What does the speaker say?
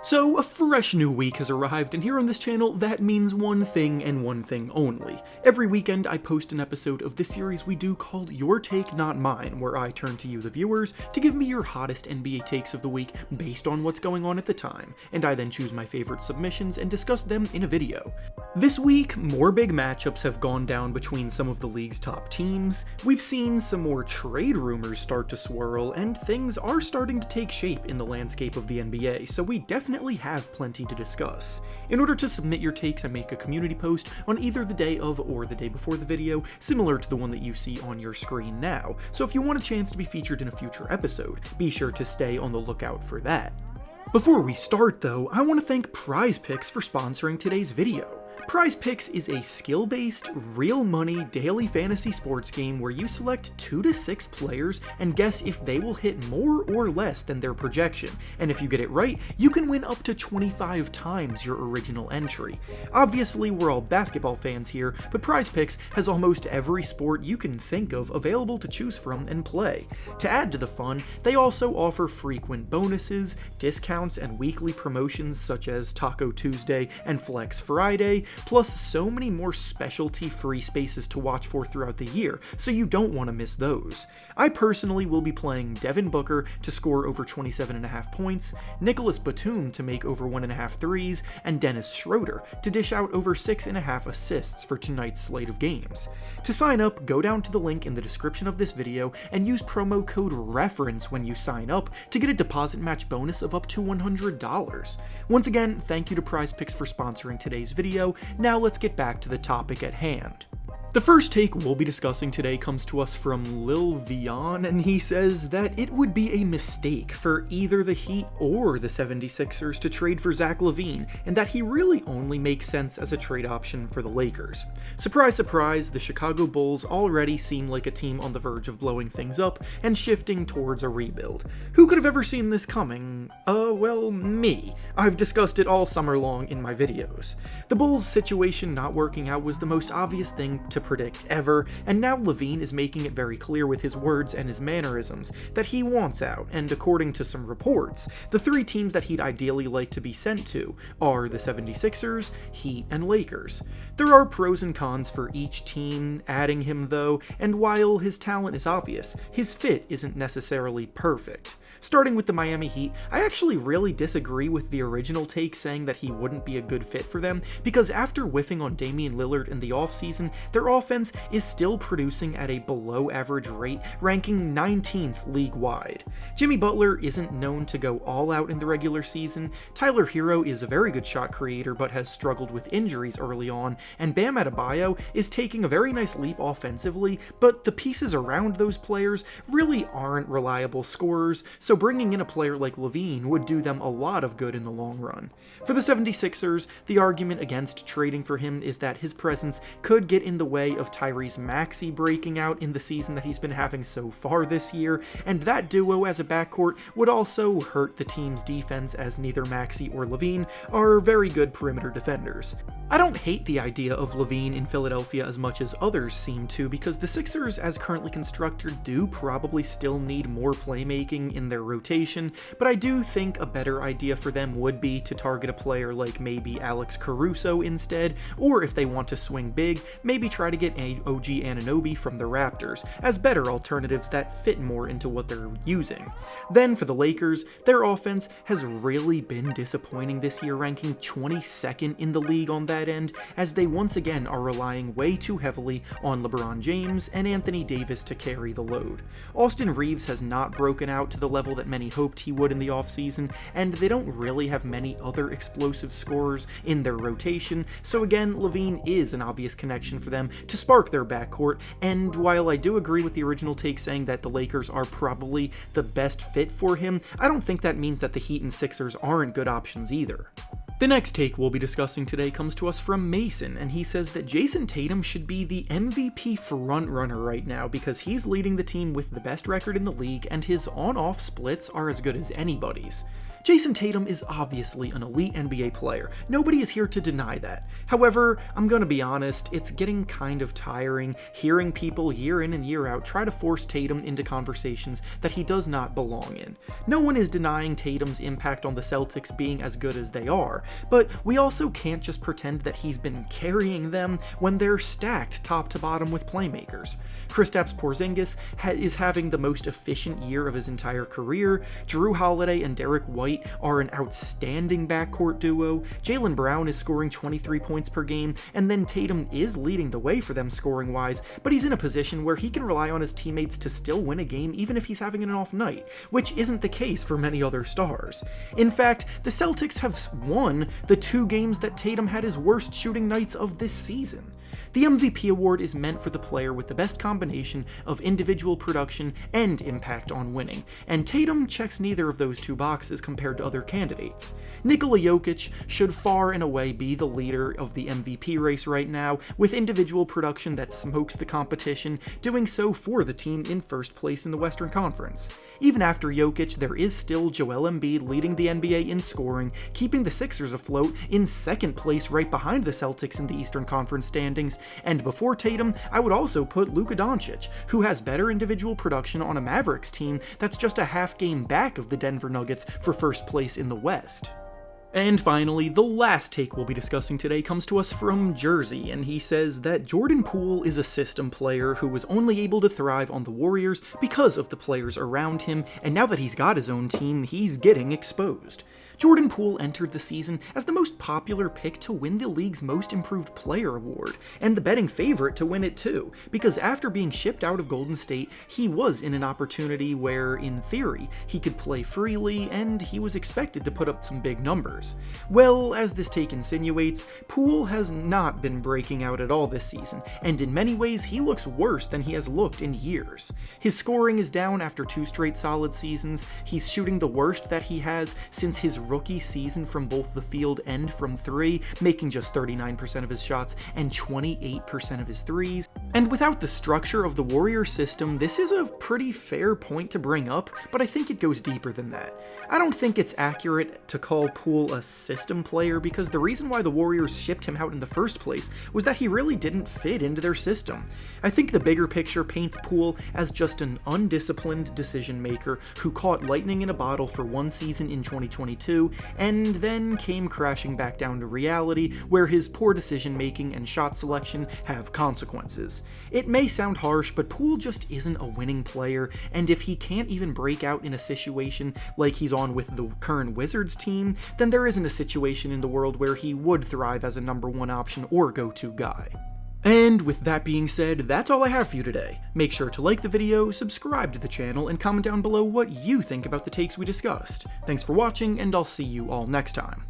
So, a fresh new week has arrived, and here on this channel, that means one thing and one thing only. Every weekend, I post an episode of the series we do called Your Take, Not Mine, where I turn to you, the viewers, to give me your hottest NBA takes of the week based on what's going on at the time, and I then choose my favorite submissions and discuss them in a video. This week, more big matchups have gone down between some of the league's top teams, we've seen some more trade rumors start to swirl, and things are starting to take shape in the landscape of the NBA, so we definitely have plenty to discuss. In order to submit your takes, I make a community post on either the day of or the day before the video, similar to the one that you see on your screen now, so if you want a chance to be featured in a future episode, be sure to stay on the lookout for that. Before we start though, I want to thank PrizePicks for sponsoring today's video. PrizePicks is a skill-based, real-money daily fantasy sports game where you select 2 to 6 players and guess if they will hit more or less than their projection, and if you get it right, you can win up to 25 times your original entry. Obviously, we're all basketball fans here, but PrizePicks has almost every sport you can think of available to choose from and play. To add to the fun, they also offer frequent bonuses, discounts, and weekly promotions such as Taco Tuesday and Flex Friday, plus so many more specialty free spaces to watch for throughout the year, so you don't want to miss those. I personally will be playing Devin Booker to score over 27.5 points, Nicholas Batum to make over 1.5 threes, and Dennis Schroeder to dish out over 6.5 assists for tonight's slate of games. To sign up, go down to the link in the description of this video and use promo code REFERENCE when you sign up to get a deposit match bonus of up to $100. Once again, thank you to PrizePicks for sponsoring today's video. Now let's get back to the topic at hand. The first take we'll be discussing today comes to us from Lavine, and he says that it would be a mistake for either the Heat or the 76ers to trade for Zach Lavine, and that he really only makes sense as a trade option for the Lakers. Surprise, surprise, the Chicago Bulls already seem like a team on the verge of blowing things up and shifting towards a rebuild. Who could have ever seen this coming? Well, me. I've discussed it all summer long in my videos. The Bulls' situation not working out was the most obvious thing to predict ever, and now Lavine is making it very clear with his words and his mannerisms that he wants out, and according to some reports, the 3 teams that he'd ideally like to be sent to are the 76ers, Heat, and Lakers. There are pros and cons for each team adding him though, and while his talent is obvious, his fit isn't necessarily perfect. Starting with the Miami Heat, I actually really disagree with the original take saying that he wouldn't be a good fit for them, because after whiffing on Damian Lillard in the offseason, their offense is still producing at a below average rate, ranking 19th league-wide. Jimmy Butler isn't known to go all out in the regular season, Tyler Hero is a very good shot creator but has struggled with injuries early on, and Bam Adebayo is taking a very nice leap offensively, but the pieces around those players really aren't reliable scorers, so bringing in a player like Lavine would do them a lot of good in the long run. For the 76ers, the argument against trading for him is that his presence could get in the way of Tyrese Maxey breaking out in the season that he's been having so far this year, and that duo as a backcourt would also hurt the team's defense as neither Maxey or Lavine are very good perimeter defenders. I don't hate the idea of Lavine in Philadelphia as much as others seem to, because the Sixers, as currently constructed, do probably still need more playmaking in their rotation, but I do think a better idea for them would be to target a player like maybe Alex Caruso instead, or if they want to swing big, maybe try to get OG Anunoby from the Raptors, as better alternatives that fit more into what they're using. Then for the Lakers, their offense has really been disappointing this year, ranking 22nd in the league on that end, as they once again are relying way too heavily on LeBron James and Anthony Davis to carry the load. Austin Reeves has not broken out to the level that many hoped he would in the offseason, and they don't really have many other explosive scorers in their rotation, so again, Lavine is an obvious connection for them to spark their backcourt, and while I do agree with the original take saying that the Lakers are probably the best fit for him, I don't think that means that the Heat and Sixers aren't good options either. The next take we'll be discussing today comes to us from Mason, and he says that Jayson Tatum should be the MVP frontrunner right now because he's leading the team with the best record in the league and his on-off splits are as good as anybody's. Jayson Tatum is obviously an elite NBA player. Nobody is here to deny that. However, I'm gonna be honest, it's getting kind of tiring hearing people year in and year out try to force Tatum into conversations that he does not belong in. No one is denying Tatum's impact on the Celtics being as good as they are, but we also can't just pretend that he's been carrying them when they're stacked top to bottom with playmakers. Kristaps Porzingis is having the most efficient year of his entire career. Jrue Holiday and Derek White are an outstanding backcourt duo. Jaylen Brown is scoring 23 points per game, and then Tatum is leading the way for them scoring-wise, but he's in a position where he can rely on his teammates to still win a game even if he's having an off night, which isn't the case for many other stars. In fact, the Celtics have won the 2 games that Tatum had his worst shooting nights of this season. The MVP award is meant for the player with the best combination of individual production and impact on winning, and Tatum checks neither of those 2 boxes compared to other candidates. Nikola Jokic should far and away be the leader of the MVP race right now, with individual production that smokes the competition, doing so for the team in first place in the Western Conference. Even after Jokic, there is still Joel Embiid leading the NBA in scoring, keeping the Sixers afloat in second place right behind the Celtics in the Eastern Conference standings. And before Tatum, I would also put Luka Doncic, who has better individual production on a Mavericks team that's just a half game back of the Denver Nuggets for first place in the West. And finally, the last take we'll be discussing today comes to us from Jersey, and he says that Jordan Poole is a system player who was only able to thrive on the Warriors because of the players around him, and now that he's got his own team, he's getting exposed. Jordan Poole entered the season as the most popular pick to win the league's Most Improved Player award, and the betting favorite to win it too, because after being shipped out of Golden State, he was in an opportunity where, in theory, he could play freely and he was expected to put up some big numbers. Well, as this take insinuates, Poole has not been breaking out at all this season, and in many ways he looks worse than he has looked in years. His scoring is down after 2 straight solid seasons, he's shooting the worst that he has since his rookie season from both the field and from 3, making just 39% of his shots and 28% of his threes. And without the structure of the Warriors system, this is a pretty fair point to bring up, but I think it goes deeper than that. I don't think it's accurate to call Poole a system player because the reason why the Warriors shipped him out in the first place was that he really didn't fit into their system. I think the bigger picture paints Poole as just an undisciplined decision maker who caught lightning in a bottle for 1 season in 2022 and then came crashing back down to reality where his poor decision making and shot selection have consequences. It may sound harsh, but Poole just isn't a winning player, and if he can't even break out in a situation like he's on with the current Wizards team, then there isn't a situation in the world where he would thrive as a number 1 option or go-to guy. And with that being said, that's all I have for you today. Make sure to like the video, subscribe to the channel, and comment down below what you think about the takes we discussed. Thanks for watching, and I'll see you all next time.